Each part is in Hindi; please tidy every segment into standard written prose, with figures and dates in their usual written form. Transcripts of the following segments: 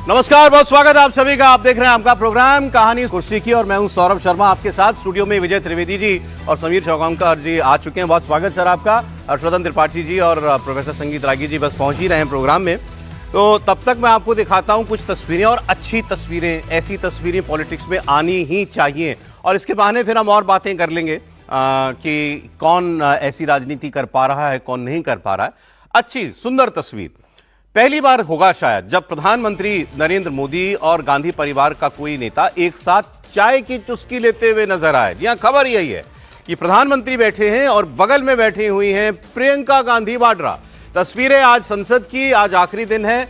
नमस्कार, बहुत स्वागत है आप सभी का। आप देख रहे हैं आपका प्रोग्राम कहानी कुर्सी की और मैं हूं सौरभ शर्मा। आपके साथ स्टूडियो में विजय त्रिवेदी जी और समीर चौगांवकर जी आ चुके हैं। बहुत स्वागत सर आपका। हर्षवर्धन त्रिपाठी जी और प्रोफेसर संगीत रागी जी बस पहुंच ही रहे हैं प्रोग्राम में। तो तब तक मैं आपको दिखाता हूं कुछ तस्वीरें, और अच्छी तस्वीरें, ऐसी तस्वीरें पॉलिटिक्स में आनी ही चाहिए। और इसके बहाने फिर हम और बातें कर लेंगे कि कौन ऐसी राजनीति कर पा रहा है, कौन नहीं कर पा रहा है। अच्छी सुंदर तस्वीर पहली बार होगा शायद जब प्रधानमंत्री नरेंद्र मोदी और गांधी परिवार का कोई नेता एक साथ चाय की चुस्की लेते हुए नजर आए। जी हां, खबर यही है कि प्रधानमंत्री बैठे हैं और बगल में बैठी हुई हैं प्रियंका गांधी वाड्रा। तस्वीरें आज संसद की, आज आखिरी दिन है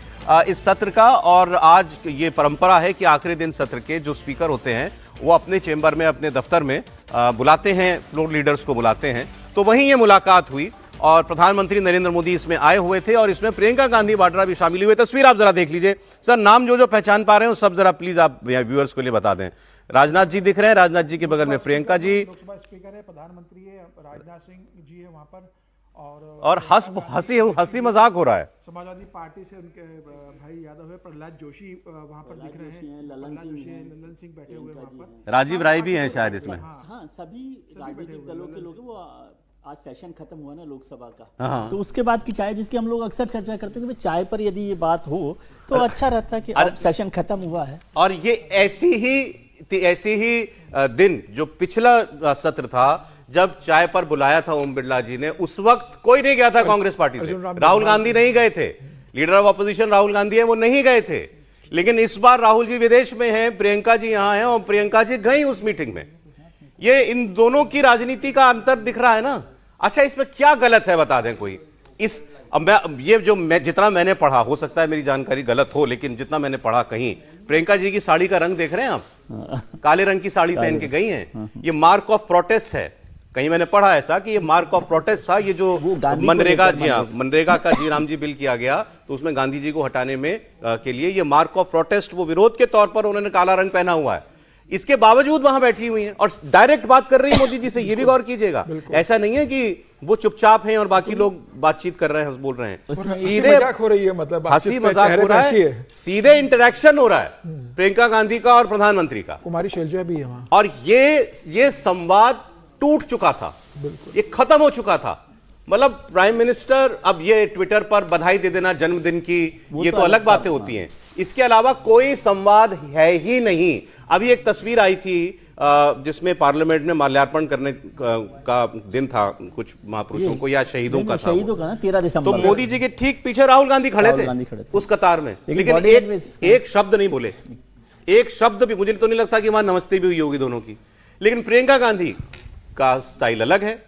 इस सत्र का, और आज ये परंपरा है कि आखिरी दिन सत्र के जो स्पीकर होते हैं वो अपने चेंबर में, अपने दफ्तर में बुलाते हैं, फ्लोर लीडर्स को बुलाते हैं। तो वहीं ये मुलाकात हुई और प्रधानमंत्री नरेंद्र मोदी इसमें आए हुए थे और इसमें प्रियंका गांधी वाड्रा भी शामिल हुए। तस्वीर आप जरा देख लीजिए सर। नाम जो जो पहचान पा रहे हो सब जरा प्लीज आप व्यूअर्स को लिए बता दें। राजनाथ जी दिख रहे हैं, राजनाथ जी के बगल में प्रियंका जी, लोकसभा स्पीकर है, प्रधानमंत्री है, राजनाथ सिंह जी है वहां पर, और हंसी मजाक हो रहा है। समाजवादी पार्टी से उनके भाई यादव है, प्रहलाद जोशी वहां पर दिख रहे हैं, प्रहलाद जोशी है, ललन सिंह बैठे हुए वहां पर, राजीव राय भी हैं शायद इसमें। हाँ, सभी राजनीतिक दलों के लोग। वो आज सेशन खत्म हुआ ना लोकसभा का, तो उसके बाद की चाय, जिसकी हम लोग अक्सर चर्चा करते हैं कि चाय पर यदि ये बात हो तो अच्छा रहता है कि अब सेशन खत्म हुआ है। और ये ऐसी ही दिन जो पिछला सत्र था जब चाय पर बुलाया था ओम बिरला जी ने, उस वक्त कोई नहीं गया था कांग्रेस पार्टी से। राहुल गांधी नहीं गए थे, leader of opposition Rahul Gandhi है, वो नहीं गए थे। लेकिन इस बार राहुल जी विदेश में हैं, प्रियंका जी यहां हैं और प्रियंका जी गई उस मीटिंग में। ये इन दोनों की राजनीति का अंतर दिख रहा है ना। अच्छा, इसमें क्या गलत है बता दें कोई। जितना मैंने पढ़ा, हो सकता है मेरी जानकारी गलत हो, लेकिन जितना मैंने पढ़ा, कहीं प्रियंका जी की साड़ी का रंग देख रहे हैं आप, काले रंग की साड़ी पहन के गई हैं। ये मार्क ऑफ प्रोटेस्ट है। कहीं मैंने पढ़ा ऐसा कि ये मार्क ऑफ प्रोटेस्ट था। ये जो मनरेगा, जी हाँ, मनरेगा का जी राम जी बिल किया गया, तो उसमें गांधी जी को हटाने में के लिए ये मार्क ऑफ प्रोटेस्ट, वो विरोध के तौर पर उन्होंने काला रंग पहना हुआ है। इसके बावजूद वहां बैठी हुई हैं और डायरेक्ट बात कर रही है मोदी जी से। ये भी गौर कीजिएगा, ऐसा नहीं है कि वो चुपचाप हैं और बाकी लोग बातचीत कर रहे हैं, बोल रहे हैं। सीधे मजाक हो रही है, मतलब हंसी मजाक हो रहा है, सीधे इंटरेक्शन हो रहा है प्रियंका गांधी का और प्रधानमंत्री का। कुमारी शैलजा भी है वहां। और ये संवाद टूट चुका था, ये खत्म हो चुका था। मतलब प्राइम मिनिस्टर, अब ये ट्विटर पर बधाई दे देना जन्मदिन की, ये तो अलग बातें होती हैं। इसके अलावा कोई संवाद है ही नहीं। अभी एक तस्वीर आई थी जिसमें पार्लियामेंट में माल्यार्पण करने का दिन था कुछ महापुरुषों को या शहीदों का था, ना 13 दिसंबर। तो मोदी जी के ठीक पीछे राहुल गांधी खड़े थे उस कतार में, लेकिन एक शब्द नहीं बोले, एक शब्द भी। मुझे तो नहीं लगता कि वहां नमस्ते भी हुई होगी दोनों की। लेकिन प्रियंका गांधी का स्टाइल अलग है,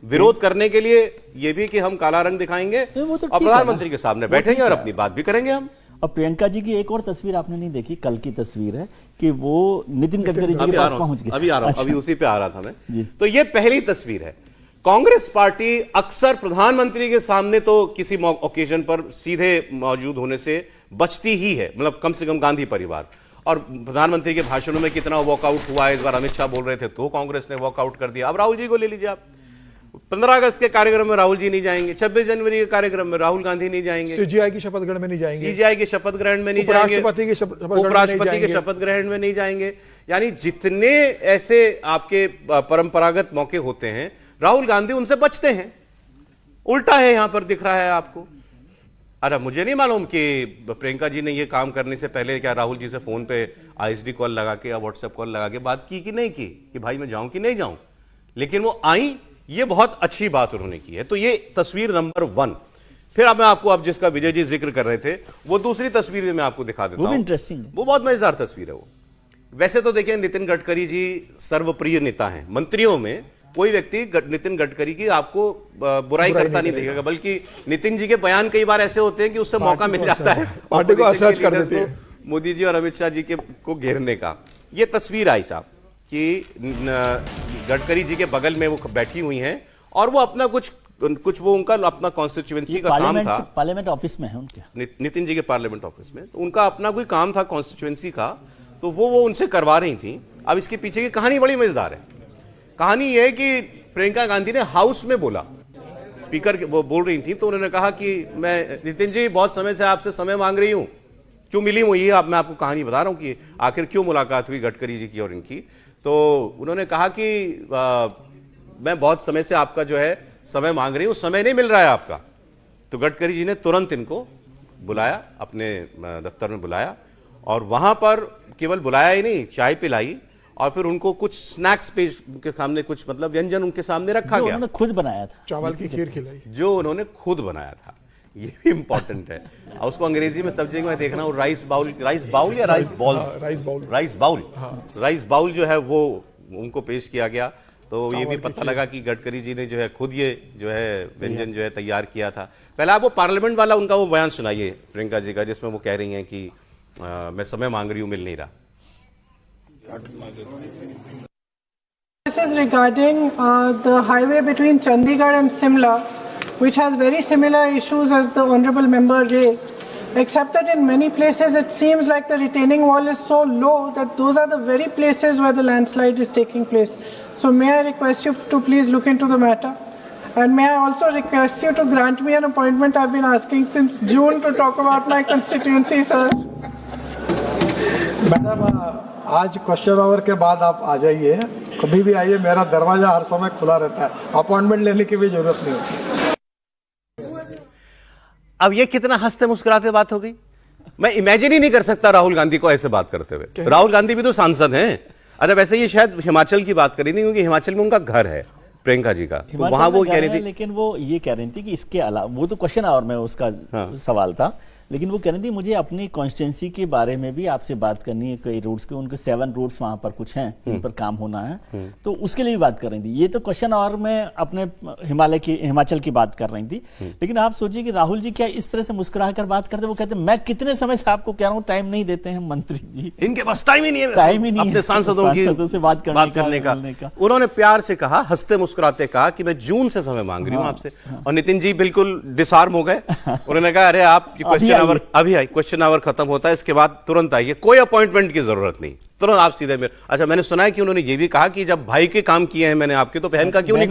विरोध करने के लिए ये भी कि हम काला रंग दिखाएंगे और प्रधानमंत्री के सामने बैठेंगे और अपनी बात भी करेंगे हम। और प्रियंका जी की एक और तस्वीर आपने नहीं देखी, कल की तस्वीर है कि वो नितिन गडकरी जी के पास पहुंच गए। अभी आ रहा हूं, अभी उसी पे आ रहा था मैं। तो ये पहली तस्वीर है। कांग्रेस पार्टी अक्सर प्रधानमंत्री के सामने तो किसी ओकेजन पर सीधे मौजूद होने से बचती ही है, मतलब कम से कम गांधी परिवार। और प्रधानमंत्री के भाषणों में कितना वॉकआउट हुआ है, इस बार अमित शाह बोल रहे थे तो कांग्रेस ने वॉकआउट कर दिया। अब राहुल जी को ले लीजिए आप, 15 अगस्त के कार्यक्रम में राहुल जी नहीं जाएंगे, 26 जनवरी के कार्यक्रम में राहुल गांधी नहीं जाएंगे, सीजीआई की शपथ ग्रहण में नहीं जाएंगे, सीजीआई के शपथ ग्रहण में नहीं जाएंगे, उपराष्ट्रपति के शपथ ग्रहण में नहीं जाएंगे। यानी जितने ऐसे आपके परंपरागत मौके होते हैं, राहुल गांधी उनसे बचते हैं। उल्टा है यहां पर दिख रहा है आपको। अरे मुझे नहीं मालूम कि प्रियंका जी ने ये काम करने से पहले क्या राहुल जी से फोन पे आईएसडी कॉल लगा के या व्हाट्सएप कॉल लगा के बात की कि नहीं की, कि भाई मैं जाऊं कि नहीं जाऊं। लेकिन वो आई, ये बहुत अच्छी बात उन्होंने की है। तो ये तस्वीर नंबर 1। फिर अब मैं आपको, अब जिसका विजय जी जिक्र कर रहे थे, वो दूसरी तस्वीर भी मैं आपको दिखा देता हूं। इंटरेस्टिंग, वो बहुत मजेदार तस्वीर है वो। वैसे तो देखिए, नितिन गडकरी जी सर्वप्रिय नेता हैं। मंत्रियों में कोई व्यक्ति नितिन गडकरी की आपको बुराई करता नहीं दिखेगा, बल्कि नितिन जी के बयान कई बार ऐसे होते हैं कि उससे मौका मिल जाता है पार्टी को असहज कर देते हैं मोदी जी और अमित शाह जी को घेरने का। ये तस्वीर आई साहब कि गडकरी जी के बगल में वो बैठी हुई हैं और वो अपना कुछ वो उनका अपना कॉन्स्टिट्यूएंसी का काम था। पार्लियामेंट ऑफिस में है उनके, नितिन जी के पार्लियामेंट ऑफिस में। तो उनका अपना कोई काम था कॉन्स्टिट्यूएंसी का, तो वो उनसे करवा रही थी। अब इसके पीछे की कहानी बड़ी मजेदार है। कहानी यह है कि प्रियंका गांधी ने हाउस में बोला, स्पीकर वो बोल रही थी, तो उन्होंने कहा कि मैं नितिन जी बहुत समय से आपसे समय मांग रही हूं क्यों मिली वो, ये मैं आपको कहानी बता रहा हूं कि आखिर क्यों मुलाकात हुई गडकरी जी की और इनकी। तो उन्होंने कहा कि मैं बहुत समय से आपका जो है समय मांग रही हूं, समय नहीं मिल रहा है आपका। तो गडकरी जी ने तुरंत इनको बुलाया, अपने दफ्तर में बुलाया और वहां पर केवल बुलाया ही नहीं, चाय पिलाई और फिर उनको कुछ स्नैक्स पे उनके सामने कुछ मतलब व्यंजन उनके सामने रखा गया, उन्होंने खुद बनाया था, चावल की खीर खिलाई, जो उन्होंने खुद बनाया था। ये भी इंपॉर्टेंट है। और उसको अंग्रेजी में सब जगह मैं देख रहा हूँ राइस बाउल या राइस बाउल जो है वो उनको पेश किया गया। तो ये भी पता लगा कि गडकरी जी ने जो है खुद ये जो है व्यंजन जो है तैयार किया था। पहले आप वो पार्लियामेंट वाला उनका वो बयान सुनाइए प्रियंका जी का, जिसमें वो कह रही हैं कि मैं समय मांग रही हूं, मिल नहीं रहा। This is regarding the highway between Chandigarh and Simla, which has very similar issues as the honourable member raised, except that in many places it seems like the retaining wall is so low that those are the very places where the landslide is taking place. So may I request you to please look into the matter? And may I also request you to grant me an appointment? I've been asking since June to talk about my constituency, sir. Madam, आज क्वेश्चन आवर के बाद आप आ जाइए, कभी भी आइए, मेरा दरवाजा हर समय खुला रहता है, अपॉइंटमेंट लेने की भी जरूरत नहीं होती। अब ये कितना हंसते मुस्कुराते बात हो गई। मैं इमेजिन ही नहीं कर सकता राहुल गांधी को ऐसे बात करते हुए। राहुल गांधी भी तो सांसद हैं। अच्छा, वैसे ये शायद हिमाचल की बात करी नहीं, क्योंकि हिमाचल में उनका घर है प्रियंका जी का, तो वहां वो कह रही थी, लेकिन वो ये कह रही थी कि इसके अलावा, वो तो क्वेश्चन आवर में उसका सवाल था, लेकिन वो कह रही थी मुझे अपनी कॉन्स्टिट्यूंसी के बारे में भी आपसे बात करनी है। कई रूट्स के, उनके 7 रूट्स वहां पर कुछ हैं जिन पर काम होना है, तो उसके लिए भी बात कर रही थी। ये तो क्वेश्चन आवर में अपने हिमाचल की बात कर रही थी। लेकिन आप सोचिए कि राहुल जी क्या इस तरह से मुस्कुरा कर बात करते, वो कहते मैं कितने समय से आपको कह रहा हूँ टाइम नहीं देते हैं मंत्री जी, इनके पास टाइम ही नहीं है अपने सांसदों से बात करने का। उन्होंने प्यार से कहा, हंसते मुस्कुराते कहा कि मैं जून से समय मांग रही हूँ आपसे। और नितिन जी बिल्कुल डिसआर्म हो गए। उन्होंने कहा अरे आप क्वेश्चन आवर अभी आई, क्वेश्चन आवर खत्म होता है, इसके बाद तुरंत आइए, कोई अपॉइंटमेंट की जरूरत नहीं, तुरंत आप सीधे मेरे। अच्छा, मैंने सुना है कि उन्होंने ये भी कहा कि जब भाई के काम किए हैं मैंने आपके, तो बहन का क्यों नहीं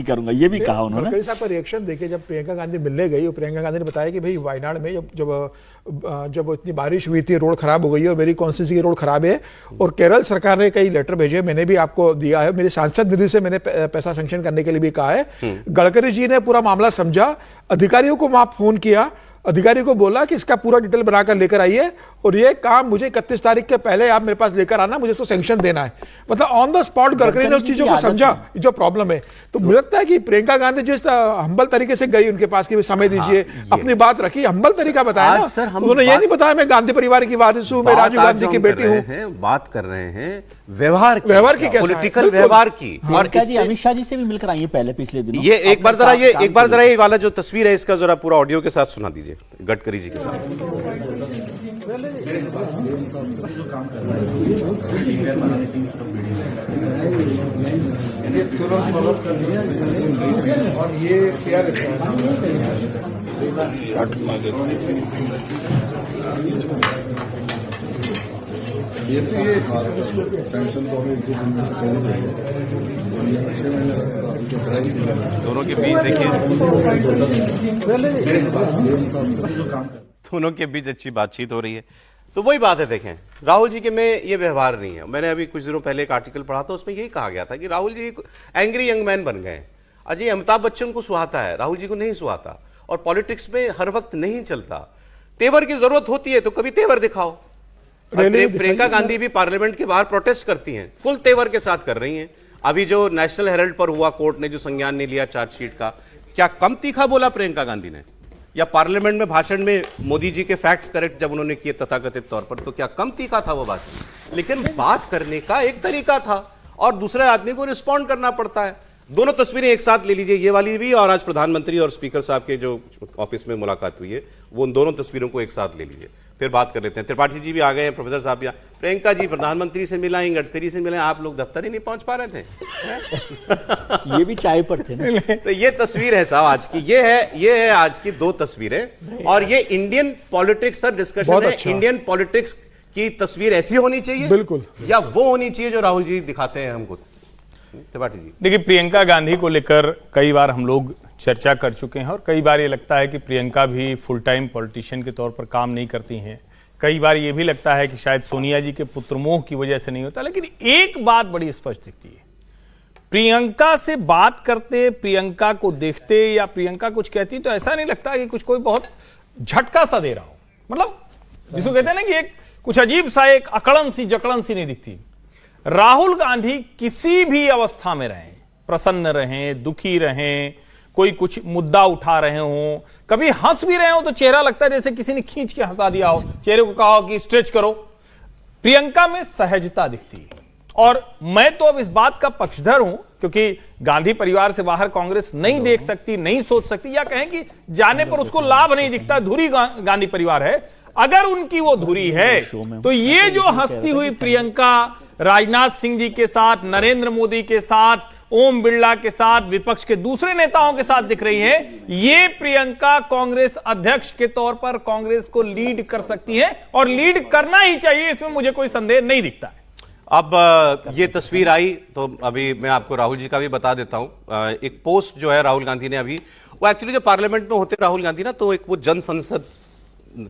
करूंगा, ये भी कहा उन्होंने। गडकरी साहब का रिएक्शन देखिए, जब प्रियंका गांधी मिलने गई और प्रियंका गांधी ने बताया कि भाई वायनाड में जब इतनी बारिश हुई थी, रोड खराब हो गई है और मेरी कॉन्स्टिट्यूंसी की रोड खराब है, और केरल सरकार ने कई लेटर भेजे, मैंने भी आपको दिया है, मेरी सांसद निधि से मैंने पैसा सैंक्शन करने के लिए भी कहा है। गडकरी जी ने पूरा मामला समझा, अधिकारियों को वहां फोन किया, अधिकारी को बोला कि इसका पूरा डिटेल बनाकर लेकर आइए और ये काम मुझे 31 तारीख के पहले आप मेरे पास लेकर आना, मुझे इसको सैंक्शन देना है। मतलब ऑन द स्पॉट गडकरी ने उस चीजों को समझा जो प्रॉब्लम है। तो मुझे लगता है कि प्रियंका गांधी जिस हम्बल तरीके से गई उनके पास कि समय दीजिए, अपनी बात रखी, हम्बल तरीका बताया ना। उन्होंने ये नहीं बताया मैं गांधी परिवार की वारिस हूं, मैं राजीव गांधी की बेटी हूं। बात कर रहे हैं व्यवहार की, पॉलिटिकल व्यवहार की। और अमित शाह जी से भी मिलकर आइए पहले पिछले दिनों। ये एक बार जरा ये वाला जो तस्वीर है इसका जरा पूरा ऑडियो के साथ सुना दीजिए गडकरी जी के साथ। और ये दोनों के बीच देखिए, दोनों के बीच अच्छी बातचीत हो रही है। तो वही बात है, देखें राहुल जी के में ये व्यवहार नहीं है। मैंने अभी कुछ दिनों पहले एक आर्टिकल पढ़ा था, उसमें यही कहा गया था कि Rahul ji angry young man बन गए। अजय अमिताभ बच्चन को सुहाता है, राहुल जी को नहीं सुहाता। और पॉलिटिक्स में हर वक्त नहीं चलता, तेवर की जरूरत होती है तो कभी तेवर दिखाओ। प्रियंका गांधी भी पार्लियामेंट के बाहर प्रोटेस्ट करती हैं, फुल तेवर के साथ कर रही हैं। अभी जो नेशनल हेराल्ड पर हुआ, कोर्ट ने जो संज्ञान नहीं लिया चार्जशीट का, क्या कम तीखा बोला प्रियंका गांधी ने? या पार्लियामेंट में भाषण में मोदी जी के फैक्ट्स करेक्ट जब उन्होंने किए तथाकथित तौर पर, तो क्या कम तीखा था वो बात? लेकिन बात करने का एक तरीका था और दूसरे आदमी को रिस्पॉन्ड करना पड़ता है। दोनों तस्वीरें एक साथ ले लीजिए, ये वाली भी और आज प्रधानमंत्री और स्पीकर साहब के जो ऑफिस में मुलाकात हुई है, वो उन दोनों तस्वीरों को एक साथ ले लीजिए, फिर बात कर लेते हैं। त्रिपाठी जी भी आ गए हैं, प्रोफेसर साहब भी। प्रियंका जी प्रधानमंत्री से मिलाई, गडकरी से मिले, आप लोग दफ्तर ही नहीं पहुंच पा रहे थे। ये भी चाय पर थे ना। तो ये तस्वीर है साहब आज की, ये है आज की 2 तस्वीरें। और ये इंडियन पॉलिटिक्स का डिस्कशन है। इंडियन पॉलिटिक्स की तस्वीर ऐसी होनी चाहिए बिल्कुल, या वो होनी चाहिए जो राहुल जी दिखाते हैं हमको? त्रिपाठी जी देखिए, प्रियंका गांधी को लेकर कई बार हम लोग चर्चा कर चुके हैं और कई बार ये लगता है कि प्रियंका भी फुल टाइम पॉलिटिशियन के तौर पर काम नहीं करती हैं, कई बार ये भी लगता है कि शायद सोनिया जी के पुत्रमोह की वजह से नहीं होता, लेकिन एक बात बड़ी स्पष्ट दिखती है, प्रियंका से बात करते, प्रियंका को देखते या प्रियंका कुछ कहती तो ऐसा नहीं लगता कि कुछ कोई बहुत झटका सा दे रहा हो, मतलब जिसको कहते हैं ना कि एक कुछ अजीब सा एक अकड़न सी जकड़न सी नहीं दिखती। राहुल गांधी किसी भी अवस्था में रहें, प्रसन्न रहें, दुखी रहें, कोई कुछ मुद्दा उठा रहे हो, कभी हंस भी रहे हो तो चेहरा लगता है जैसे किसी ने खींच के हंसा दिया हो, चेहरे को कहा हो कि स्ट्रेच करो। प्रियंका में सहजता दिखती है और मैं तो अब इस बात का पक्षधर हूं, क्योंकि गांधी परिवार से बाहर कांग्रेस नहीं देख सकती, नहीं सोच सकती, या कहें कि जाने पर उसको लाभ नहीं दिखता, धुरी गांधी परिवार है। अगर उनकी वो धुरी है तो ये जो हंसती हुई प्रियंका राजनाथ सिंह जी के साथ, नरेंद्र मोदी के साथ, ओम बिरला के साथ, विपक्ष के दूसरे नेताओं के साथ दिख रही है, ये प्रियंका कांग्रेस अध्यक्ष के तौर पर कांग्रेस को लीड कर सकती है और लीड करना ही चाहिए, इसमें मुझे कोई संदेह नहीं दिखता है। अब ये तस्वीर आई तो अभी मैं आपको राहुल जी का भी बता देता हूं। एक पोस्ट जो है राहुल गांधी ने अभी, वो एक्चुअली जो पार्लियामेंट में होते राहुल गांधी ना, तो एक वो जन संसद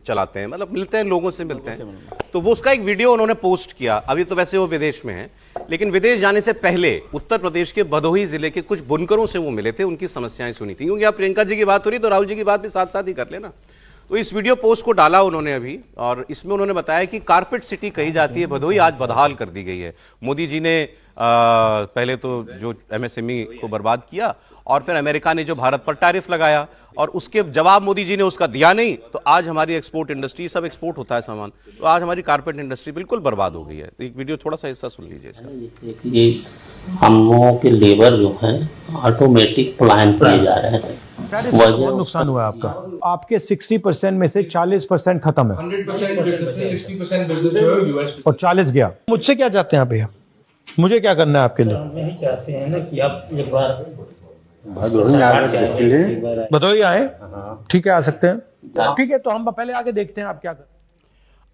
चलाते हैं, मतलब मिलते हैं, लोगों से मिलते हैं, तो वो उसका एक वीडियो उन्होंने पोस्ट किया। अभी तो वैसे वो विदेश में है, लेकिन विदेश जाने से पहले उत्तर प्रदेश के भदोही जिले के कुछ बुनकरों से वो मिले थे, उनकी समस्याएं सुनी थी। क्योंकि आप प्रियंका जी की बात हो रही तो राहुल जी की बात भी साथ साथ ही कर लेना। तो इस वीडियो पोस्ट को डाला उन्होंने अभी, और इसमें उन्होंने बताया कि कारपेट सिटी कही जाती है भदोही, आज बदहाल कर दी गई है। मोदी जी ने पहले तो जो एमएसएमई को बर्बाद किया, और फिर अमेरिका ने जो भारत पर टैरिफ लगाया, और उसके जवाब मोदी जी ने उसका दिया नहीं, तो आज हमारी एक्सपोर्ट इंडस्ट्री, सब एक्सपोर्ट होता है सामान, तो आज हमारी कारपेट इंडस्ट्री बिल्कुल बर्बाद हो गई है। तो एक वीडियो थोड़ा सा हिस्सा सुन लीजिए इसका। ये हम लोगों के लेबर जो है ऑटोमेटिक प्लान किए जा रहे हैं, बहुत नुकसान हुआ है आपका। आपके 60% में से 40% खत्म है, 60% और 40 गया। मुझसे क्या चाहते हैं आप भैया? मुझे क्या करना है आपके लिए? नहीं चाहते हैं ना कि आप एक बार भदोही आए, ठीक है, आ सकते हैं, ठीक है, तो हम पहले आके देखते हैं आप क्या कर।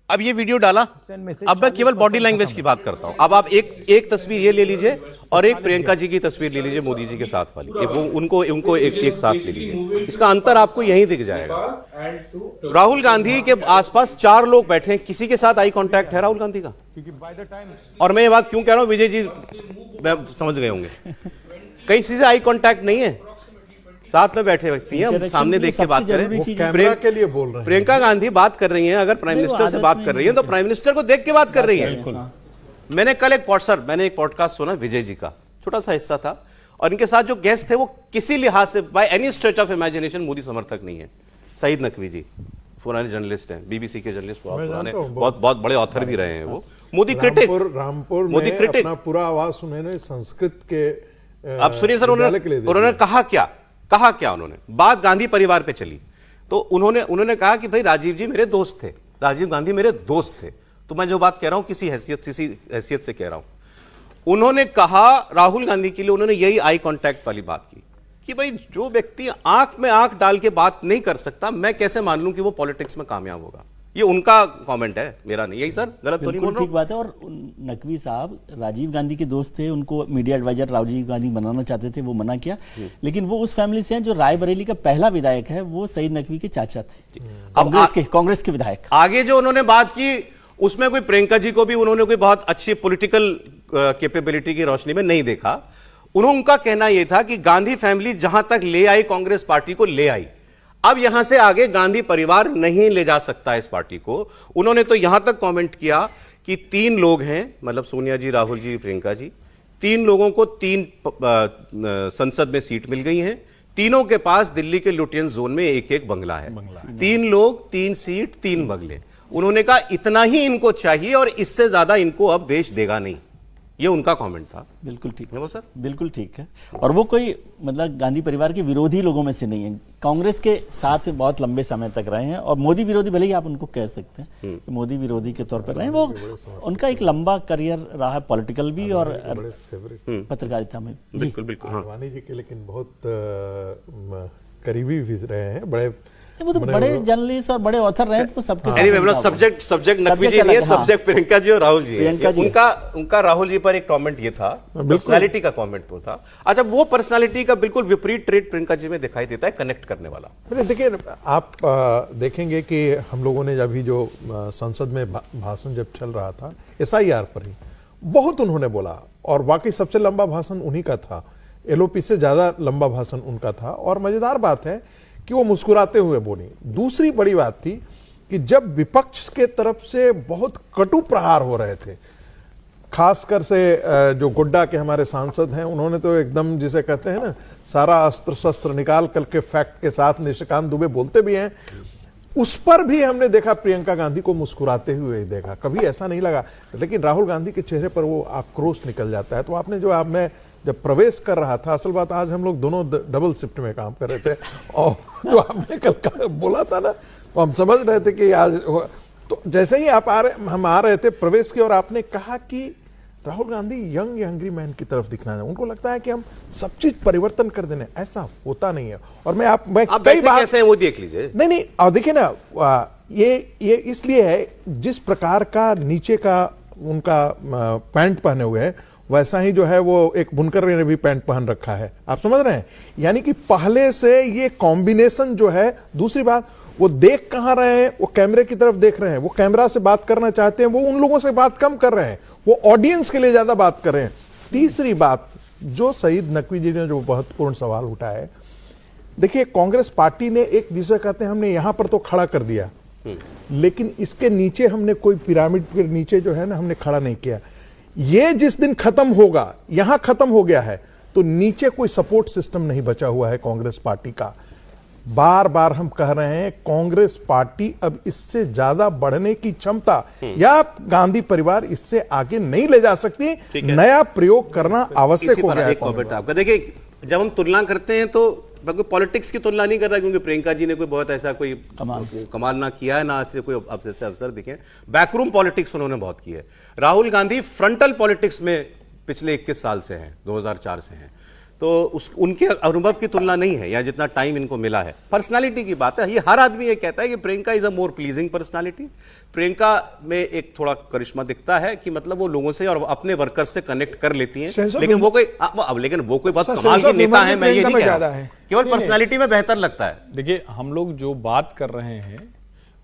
अब ये वीडियो डाला, अब मैं केवल बॉडी लैंग्वेज की बात करता हूं। अब आप एक तस्वीर ये ले लीजिए और एक प्रियंका जी की तस्वीर ले लीजिए मोदी जी के साथ वाली, उनको एक साथ ले लीजिए, इसका अंतर आपको यहीं दिख जाएगा। राहुल गांधी के आसपास 4 लोग बैठे हैं, किसी के साथ आई कांटेक्ट है राहुल गांधी का? और मैं ये बात क्यों कह रहा हूं, विजय जी मैं समझ गए होंगे, कहीं से आई कांटेक्ट नहीं है, साथ में बैठे व्यक्ति हैं, हम सामने देख के बात करें। कैमरा के लिए बोल रहे हैं। प्रियंका गांधी बात कर रही हैं, अगर प्राइम मिनिस्टर से बात कर रही है तो प्राइम मिनिस्टर को देख के बात कर रही है। मैंने कल एक पॉडकास्ट सुना विजय जी का, छोटा सा हिस्सा था, और इनके साथ जो गेस्ट थे वो किसी लिहाज से by any stretch of imagination Modi समर्थक नहीं है। सईद नकवी जी पुराने जर्नलिस्ट हैं, बीबीसी के जर्नलिस्ट, बहुत बड़े ऑथर भी रहे हैं वो। मोदी क्रिटिक, रामपुर मोदी में क्रिटिक, अपना पूरा आवाज उन्होंने संस्कृत के अब सुनिए सर, उन्होंने कहा क्या उन्होंने, बात गांधी परिवार पे चली, तो उन्होंने कहा कि भाई राजीव जी मेरे दोस्त थे, राजीव गांधी मेरे दोस्त थे। तो मैं जो बात कह रहा हूं किसी हैसियत से कह रहा हूं। उन्होंने कहा राहुल गांधी के लिए, उन्होंने यही आई कांटेक्ट वाली बात की कि भाई जो व्यक्ति आंख में आंख डाल के बात नहीं कर सकता, मैं कैसे मान लूं कि वो पॉलिटिक्स में कामयाब होगा। ये उनका कमेंट है, मेरा नहीं। यही सर, गलत तो नहीं बोल रहा हूं? ठीक बात है। और नकवी साहब राजीव गांधी के दोस्त थे, उनको मीडिया एडवाइजर राजीव गांधी बनाना चाहते थे, वो मना किया। लेकिन वो उस फैमिली से हैं जो रायबरेली का पहला विधायक है, वो सईद नकवी के चाचा थे, कांग्रेस के विधायक। आगे जो उन्होंने बात की उसमें कोई प्रियंका जी को भी उन्होंने कोई बहुत अच्छी पॉलिटिकल कैपेबिलिटी की रोशनी में नहीं देखा। उनका कहना यह था कि गांधी फैमिली जहां तक ले आई कांग्रेस पार्टी को ले आई, अब यहां से आगे गांधी परिवार नहीं ले जा सकता इस पार्टी को। उन्होंने तो यहां तक कमेंट किया कि 3 लोग हैं, मतलब सोनिया जी, राहुल जी, प्रियंका जी, 3 लोगों को 3 संसद में सीट मिल गई हैं। तीनों के पास दिल्ली के लुटियन जोन में एक बंगला है। 3 लोग, 3 सीट, 3 बंगले। उन्होंने कहा इतना ही इनको चाहिए और इससे ज्यादा इनको अब देश देगा नहीं। ये उनका कमेंट था। बिल्कुल ठीक है वो सर, बिल्कुल ठीक है। और वो कोई मतलब गांधी परिवार के विरोधी लोगों में से नहीं है, कांग्रेस के साथ बहुत लंबे समय तक रहे हैं, और मोदी विरोधी भले ही आप उनको कह सकते हैं कि मोदी विरोधी के तौर पर रहे हैं। वो उनका एक लंबा करियर रहा है, पॉलिटिकल भी और पत्रकारिता में। बिल्कुल बिल्कुल। आडवाणी जी के लेकिन बहुत करीबी भी रहे हैं, बड़े वो तो बड़े जर्नलिस्ट और बड़े ऑथर रहे तो सबके साथ Anyway, उनका वो- सब्जेक्ट नकवी जी अलग नहीं है, है, हाँ। सब्जेक्ट प्रियंका जी और राहुल जी है। प्रियंका जी। उनका राहुल जी पर एक कमेंट ये था, पर्सनालिटी का कमेंट तो था। अच्छा, वो पर्सनालिटी का बिल्कुल विपरीत ट्रेड प्रियंका जी में दिखाई देता है, कनेक्ट करने वाला। देखिए, आप देखेंगे कि हम लोगों ने अभी जो संसद में भाषण जब चल रहा था SIR पर ही बहुत उन्होंने बोला, और वाकई सबसे लंबा भाषण उन्हीं का था, LOP से ज्यादा लंबा भाषण उनका था। और मजेदार बात है कि वो मुस्कुराते हुए बोली। दूसरी बड़ी बात थी कि जब विपक्ष के तरफ से बहुत कटु प्रहार हो रहे थे, खासकर से जो गोड्डा के हमारे सांसद हैं, उन्होंने तो एकदम जिसे कहते हैं ना, सारा अस्त्र शस्त्र निकाल करके फैक्ट के साथ निशिकांत दुबे बोलते भी हैं, उस पर भी हमने देखा प्रियंका गांधी को मुस्कुराते हुए देखा, कभी ऐसा नहीं लगा। लेकिन राहुल गांधी के चेहरे पर वो आक्रोश निकल जाता है। तो आपने जो मैं जब प्रवेश कर रहा था, असल बात आज हम लोग दोनों डबल शिफ्ट में काम कर रहे थे, और जो आपने कल बोला था ना, तो हम समझ रहे थे कि आज तो जैसे ही हम आ रहे थे प्रवेश की, और आपने कहा कि Rahul Gandhi young hungry man की तरफ दिखना है, उनको लगता है कि हम सब चीज परिवर्तन कर देने, ऐसा होता नहीं है। और मैं कई बार कैसे वो देख लीजिए। नहीं, और देखिए ना, ये इसलिए है, जिस प्रकार का नीचे का उनका पैंट पहने हुए है, वैसा ही जो है वो एक बुनकर ने भी पैंट पहन रखा है, आप समझ रहे हैं। यानी कि पहले से ये कॉम्बिनेशन जो है। दूसरी बात, वो देख कहां रहे हैं, वो कैमरे की तरफ देख रहे हैं, वो कैमरा से बात करना चाहते हैं, वो उन लोगों से बात कम कर रहे हैं, वो ऑडियंस के लिए ज्यादा बात कर रहे हैं। तीसरी बात, जो शहीद नकवी जी ने जो महत्वपूर्ण सवाल उठाया है, देखिए कांग्रेस पार्टी ने एक जिसे कहते हैं, हमने यहां पर तो खड़ा कर दिया, लेकिन इसके नीचे हमने कोई पिरामिड के नीचे जो है ना, हमने खड़ा नहीं किया। ये जिस दिन खत्म होगा, यहां खत्म हो गया है, तो नीचे कोई सपोर्ट सिस्टम नहीं बचा हुआ है कांग्रेस पार्टी का। बार बार हम कह रहे हैं, कांग्रेस पार्टी अब इससे ज्यादा बढ़ने की क्षमता, या गांधी परिवार इससे आगे नहीं ले जा सकती। नया प्रयोग करना आवश्यक हो गया है। आपका देखिए, जब हम तुलना करते हैं तो पॉलिटिक्स की तुलना नहीं कर रहा, क्योंकि प्रियंका जी ने कोई बहुत ऐसा कोई कमाल ना किया है, ना से कोई अवसर दिखे। बैकरूम पॉलिटिक्स उन्होंने बहुत की है। राहुल गांधी फ्रंटल पॉलिटिक्स में पिछले 21 साल से हैं, 2004 से हैं, तो उनके अनुभव की तुलना नहीं है, या जितना टाइम इनको मिला है। पर्सनालिटी की बात है, ये हर आदमी ये कहता है कि Priyanka is a more pleasing personality. Priyanka में एक थोड़ा करिश्मा दिखता है कि मतलब वो लोगों से और अपने वर्कर्स से कनेक्ट कर लेती हैं, लेकिन वो कोई बहुत कमाल की नेता है, मैं ये नहीं कह रहा, केवल पर्सनालिटी में बेहतर लगता है। देखिए, हम लोग जो बात कर रहे हैं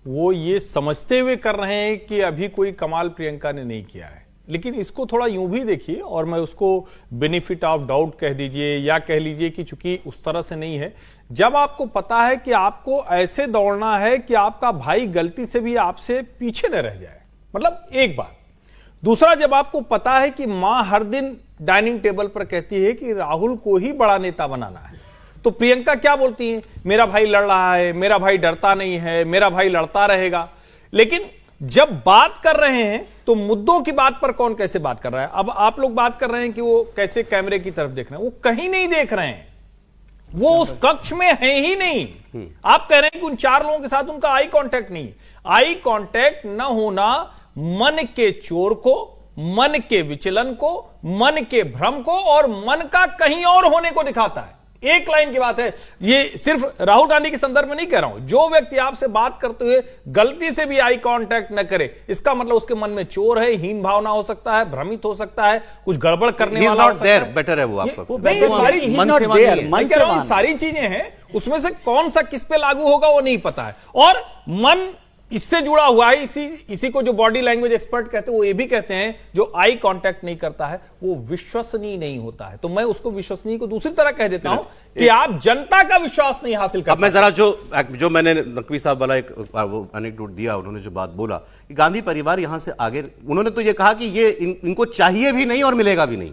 वो ये समझते हुए कर रहे हैं कि अभी कोई कमाल प्रियंका ने नहीं किया है, लेकिन इसको थोड़ा यूं भी देखिए, और मैं उसको बेनिफिट ऑफ डाउट कह दीजिए, या कह लीजिए कि चूंकि उस तरह से नहीं है। जब आपको पता है कि आपको ऐसे दौड़ना है कि आपका भाई गलती से भी आपसे पीछे न रह जाए, मतलब एक बात। दूसरा, जब आपको पता है कि मां हर दिन डाइनिंग टेबल पर कहती है कि राहुल को ही बड़ा नेता बनाना है, तो प्रियंका क्या बोलती है, मेरा भाई लड़ रहा है, मेरा भाई डरता नहीं है, मेरा भाई लड़ता रहेगा। लेकिन जब बात कर रहे हैं तो मुद्दों की बात पर कौन कैसे बात कर रहा है। अब आप लोग बात कर रहे हैं कि वो कैसे कैमरे की तरफ देख रहे हैं, वो कहीं नहीं देख रहे हैं, वो उस कक्ष में है ही नहीं। आप कह रहे हैं कि उन 4 लोगों के साथ उनका आई कांटेक्ट नहीं। आई कांटेक्ट न होना मन के चोर को, मन के विचलन को, मन के भ्रम को और मन का कहीं और होने को दिखाता है। एक लाइन की बात है, ये सिर्फ राहुल गांधी के संदर्भ में नहीं कह रहा हूं, जो व्यक्ति आपसे बात करते हुए गलती से भी आई कांटेक्ट न करे, इसका मतलब उसके मन में चोर है, हीन भावना हो सकता है, भ्रमित हो सकता है, कुछ गड़बड़ करने वाला हो सकता है। बेटर है वो आपका, सारी चीजें हैं, उसमें से कौन सा किस पे लागू होगा वो नहीं पता है। और मन इससे जुड़ा हुआ है, इसी को जो बॉडी लैंग्वेज एक्सपर्ट कहते हैं, वो ये भी कहते हैं, जो आई कांटेक्ट नहीं करता है वो विश्वसनीय नहीं होता है। तो मैं उसको विश्वसनीय को दूसरी तरह कह देता हूं कि आप जनता का विश्वास नहीं हासिल कर। अब मैं जरा जो मैंने नकवी साहब वाला एक एनेक्डोट दिया, उन्होंने जो बात बोला कि गांधी परिवार यहां से आगे, उन्होंने तो ये कहा कि ये इनको चाहिए भी नहीं और मिलेगा भी नहीं,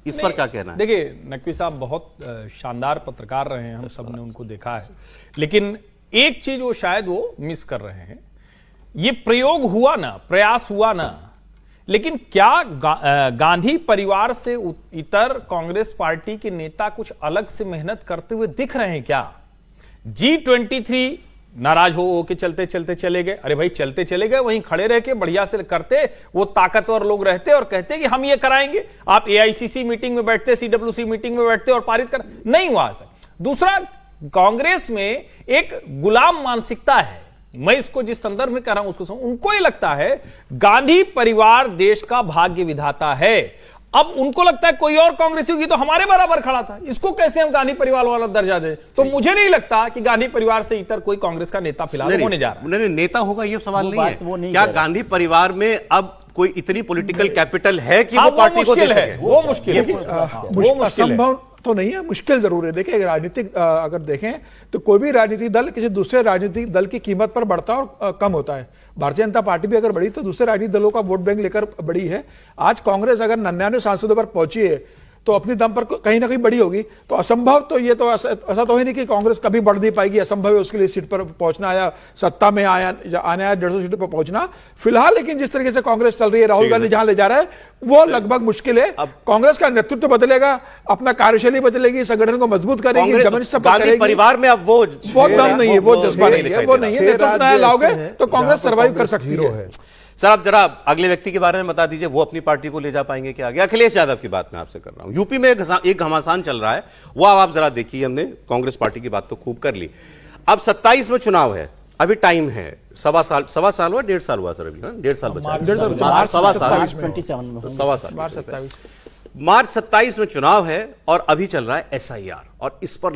इस पर क्या कहना है? देखिए, नकवी साहब बहुत शानदार पत्रकार रहे हैं, हम सबने उनको देखा है, लेकिन एक चीज वो शायद वो मिस कर रहे हैं। ये प्रयोग हुआ ना, प्रयास हुआ ना, लेकिन क्या गांधी परिवार से इतर कांग्रेस पार्टी के नेता कुछ अलग से मेहनत करते हुए दिख रहे हैं क्या? G23 नाराज हो के चलते चलते चले गए। अरे भाई, चलते चले गए, वहीं खड़े रह के बढ़िया से करते, वो ताकतवर लोग रहते और कहते कि हम ये कराएंगे। आप AICC मीटिंग में बैठते, CWC मीटिंग में बैठते और पारित कर, नहीं हुआ आज तक। दूसरा, कांग्रेस में एक गुलाम मानसिकता है। मैं इसको जिस संदर्भ में कर रहा हूं उसको उनको ये लगता है गांधी परिवार देश का भाग्य विधाता है। अब उनको लगता है कोई और कांग्रेसी होगी तो हमारे बराबर खड़ा था, इसको कैसे हम गांधी परिवार वाला दर्जा दें। तो मुझे नहीं लगता कि गांधी परिवार से इतर कोई कांग्रेस का नेता फिलहाल होने जा रहा है। नहीं, नेता होगा ये सवाल नहीं है। वो नहीं क्या कह रहा। गांधी परिवार में अब कोई इतनी पॉलिटिकल कैपिटल है कि वो वो पार्टी को दे मुश्किल है, सके? वो मुश्किल है, वो मुश्किल है। असंभव तो नहीं है, मुश्किल जरूर है। देखिए राजनीतिक अगर देखें तो कोई भी राजनीतिक दल किसी दूसरे राजनीतिक दल की कीमत पर बढ़ता है और कम होता है। भारतीय जनता पार्टी भी अगर बढ़ी तो दूसरे राजनीतिक दलों का वोट बैंक लेकर बढ़ी है। आज कांग्रेस अगर 99 सांसदों पर पहुंची है तो अपनी दम पर कहीं ना कहीं बड़ी होगी। तो असंभव तो ये तो ऐसा तो है नहीं कि कांग्रेस कभी बढ़ नहीं पाएगी, असंभव है उसके लिए सीट पर पहुंचना या सत्ता में आने आया 150 सीट पर पहुंचना फिलहाल। लेकिन जिस तरीके से कांग्रेस चल रही है, राहुल गांधी जहां ले जा रहा है वो लगभग मुश्किल है। कांग्रेस का नेतृत्व बदलेगा, अपना कार्यशैली बदलेगी, संगठन को मजबूत करेगी, गांधी परिवार में अब वो दम नहीं है, वो जज्बा नहीं है, वो नहीं है। नेतृत्व नया लाओगे तो कांग्रेस सर्वाइव कर सकती है। सर आप जरा अगले व्यक्ति के बारे में बता दीजिए, वो अपनी पार्टी को ले जा पाएंगे क्या आगे? अखिलेश यादव की बात मैं आपसे कर रहा हूं। यूपी में एक घमासान चल रहा है, वो आप जरा देखिए। हमने कांग्रेस पार्टी की बात तो खूब कर ली। अब 27 में चुनाव है, अभी टाइम है, सवा साल हुआ, 1.5 साल हुआ सर, अभी 1.5 साल बचा है। सवा साल, 27 मार्च 27 में चुनाव है और अभी चल रहा है SIR और इस पर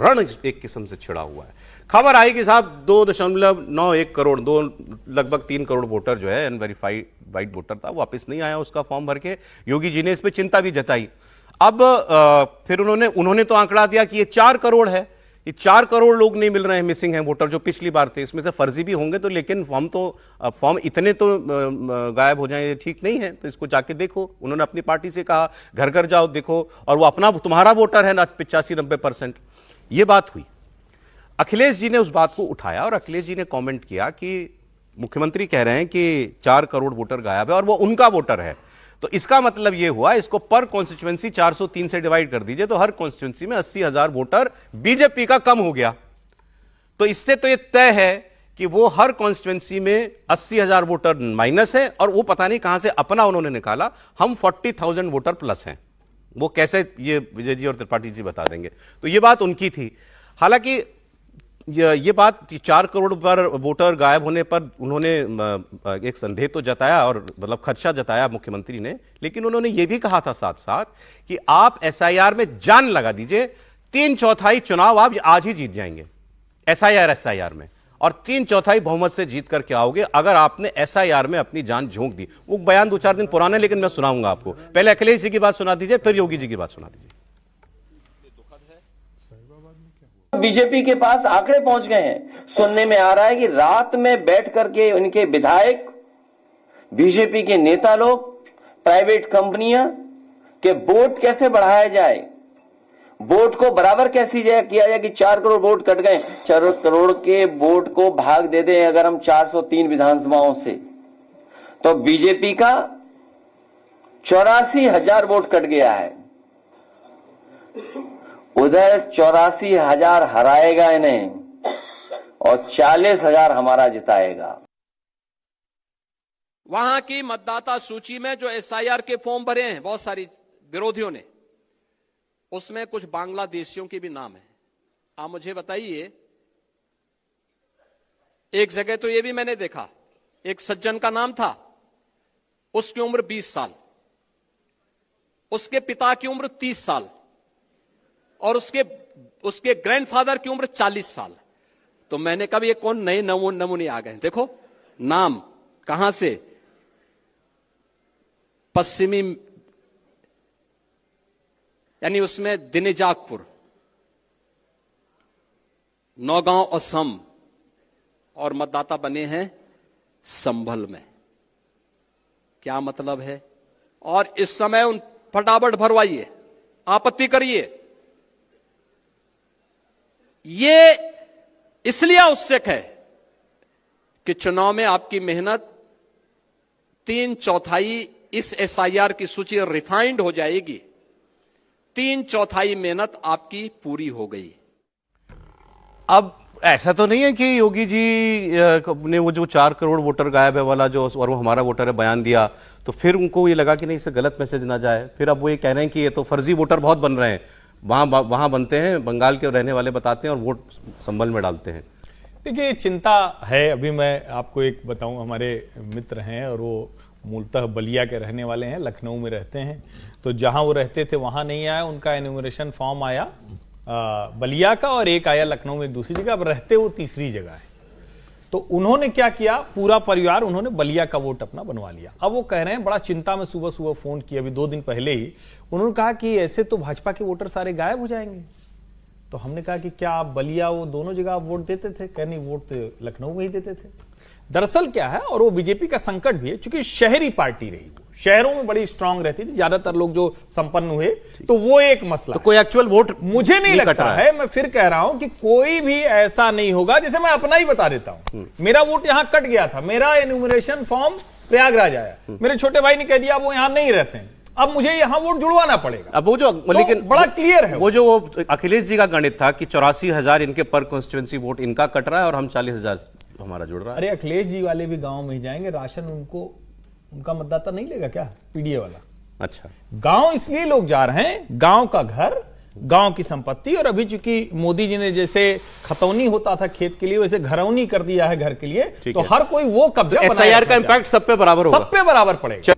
रण एक किस्म से छिड़ा हुआ है। खबर आई कि साहब 2.91 करोड़, लगभग 3 करोड़ वोटर जो है अनवेरिफाइड वोटर था, वापस नहीं आया उसका फॉर्म भर के। योगी जी ने इस पर चिंता भी जताई। अब फिर उन्होंने तो आंकड़ा दिया कि ये 4 करोड़ है, ये 4 करोड़ लोग नहीं मिल रहे हैं, मिसिंग हैं वोटर जो पिछली बार थे। इसमें से फर्जी भी होंगे तो, लेकिन फॉर्म इतने तो गायब हो जाए, ठीक नहीं है। तो इसको जाके देखो, उन्होंने अपनी पार्टी से कहा घर घर जाओ देखो, और वो अपना तुम्हारा वोटर है ना 85-90%। ये बात हुई। अखिलेश जी ने उस बात को उठाया और अखिलेश जी ने कमेंट किया कि मुख्यमंत्री कह रहे हैं कि 4 करोड़ वोटर गायब है और वो उनका वोटर है, तो इसका मतलब ये हुआ इसको पर कॉन्स्टिट्यूएंसी 403 से डिवाइड कर दीजिए तो हर कॉन्स्टिट्यूएंसी में 80,000 वोटर बीजेपी का कम हो गया। तो इससे तो ये तय है कि वो हर कॉन्स्टिट्यूएंसी में 80,000 वोटर माइनस है और वो पता नहीं कहां से अपना उन्होंने निकाला, हम 40,000 वोटर प्लस हैं। वो कैसे, ये विजय जी और त्रिपाठी जी बता देंगे। तो ये बात उनकी थी। हालांकि ये बात 4 करोड़ पर वोटर गायब होने पर उन्होंने एक संदेह तो जताया और मतलब खदशा जताया मुख्यमंत्री ने, लेकिन उन्होंने ये भी कहा था साथ साथ कि आप SIR में जान लगा दीजिए, 3/4 चुनाव आप आज ही जीत जाएंगे SIR में, और 3/4 बहुमत से जीत करके आओगे अगर आपने SIR में अपनी जान झोंक दी। वो बयान 2-4 दिन पुराने, लेकिन मैं सुनाऊंगा आपको। पहले अखिलेश जी की बात सुना दीजिए, फिर योगी जी की बात सुना दीजिए। बीजेपी के पास आंकड़े पहुंच गए हैं। सुनने में आ रहा है कि रात में बैठ करके उनके विधायक, बीजेपी के नेता लोग, प्राइवेट कंपनियां के वोट कैसे बढ़ाया जाए, वोट को बराबर कैसे किया जाए कि 4 करोड़ वोट कट गए। 4 करोड़ के वोट को भाग दे दें अगर हम 403 विधानसभाओं से, तो बीजेपी का 84,000 वोट कट गया है। उधर 84,000 हराएगा इन्हें और 40,000 हमारा जिताएगा। वहां की मतदाता सूची में जो SIR के फॉर्म भरे हैं बहुत सारी विरोधियों ने, उसमें कुछ बांग्लादेशियों के भी नाम है। आप मुझे बताइए, एक जगह तो ये भी मैंने देखा, एक सज्जन का नाम था, उसकी उम्र 20 साल, उसके पिता की उम्र 30 साल और उसके ग्रैंडफादर की उम्र 40 साल। तो मैंने कहा ये कौन नए नमूने आ गए। देखो नाम कहां से, पश्चिमी, यानी उसमें दिनेजाकपुर, नौगांव असम, और मतदाता बने हैं संभल में। क्या मतलब है? और इस समय उन फटाफट भरवाइए, आपत्ति करिए। ये इसलिए आवश्यक है कि चुनाव में आपकी मेहनत 3/4 इस SIR की सूची रिफाइंड हो जाएगी, 3/4 मेहनत आपकी पूरी हो गई। अब ऐसा तो नहीं है कि योगी जी ने वो जो 4 करोड़ वोटर गायब है वाला जो, और वो हमारा वोटर है, बयान दिया तो फिर उनको ये लगा कि नहीं इससे गलत मैसेज ना जाए, फिर अब वो ये कह रहे हैं कि ये तो फर्जी वोटर बहुत बन रहे हैं। वहां बनते हैं, बंगाल के रहने वाले बताते हैं और वोट संभल में डालते हैं। देखिए चिंता है। अभी मैं आपको एक बताऊं, हमारे मित्र हैं और वो मूलतः बलिया के रहने वाले हैं, लखनऊ में रहते हैं। तो जहां वो रहते थे वहां नहीं आया, उनका एन्यूमरेशन फॉर्म आया बलिया का और एक आया लखनऊ में एक दूसरी जगह, अब रहते वो तीसरी जगह है। तो उन्होंने क्या किया, पूरा परिवार उन्होंने बलिया का वोट अपना बनवा लिया। अब वो कह रहे हैं बड़ा चिंता में सुबह सुबह फोन किया, अभी 2 दिन पहले ही उन्होंने कहा कि ऐसे तो भाजपा के वोटर सारे गायब हो जाएंगे। तो हमने कहा कि क्या आप बलिया वो दोनों जगह आप वोट देते थे? कह नहीं, वोट तो लखनऊ में ही देते थे। दरअसल क्या है, और वो बीजेपी का संकट भी है, क्योंकि शहरी पार्टी रही, शहरों में बड़ी स्ट्रांग रहती थी, ज्यादातर लोग जो संपन्न हुए, तो वो एक मसला। तो कोई एक्चुअल वोट मुझे नहीं लगता है, मैं फिर कह रहा हूं कि कोई भी ऐसा नहीं होगा। जैसे मैं अपना ही बता देता हूं, मेरा वोट यहां कट गया था, मेरा एन्यूमरेशन फॉर्म प्रयागराज आया, मेरे छोटे भाई ने कह दिया वो यहां नहीं रहते हैं, अब मुझे यहां वोट जुड़वाना पड़ेगा। अब वो जो तो लेकिन बड़ा क्लियर है, वो अखिलेश जी का गणित था कि 84,000 इनके पर कॉन्स्टिट्यूंसी वोट इनका कट रहा है और हम 40,000 हमारा जुड़ रहा है। अरे अखिलेश जी वाले भी गांव में ही जाएंगे, राशन उनको उनका मतदाता नहीं लेगा क्या, पीडीए वाला? अच्छा, गांव इसलिए लोग जा रहे हैं, गांव का घर, गांव की संपत्ति। और अभी चूंकि मोदी जी ने जैसे खतौनी होता था खेत के लिए, वैसे घरौनी कर दिया है घर के लिए, तो हर कोई वो कब्जा SIR का इंपैक्ट सब पे बराबर होगा, सब पे बराबर पड़ेगा।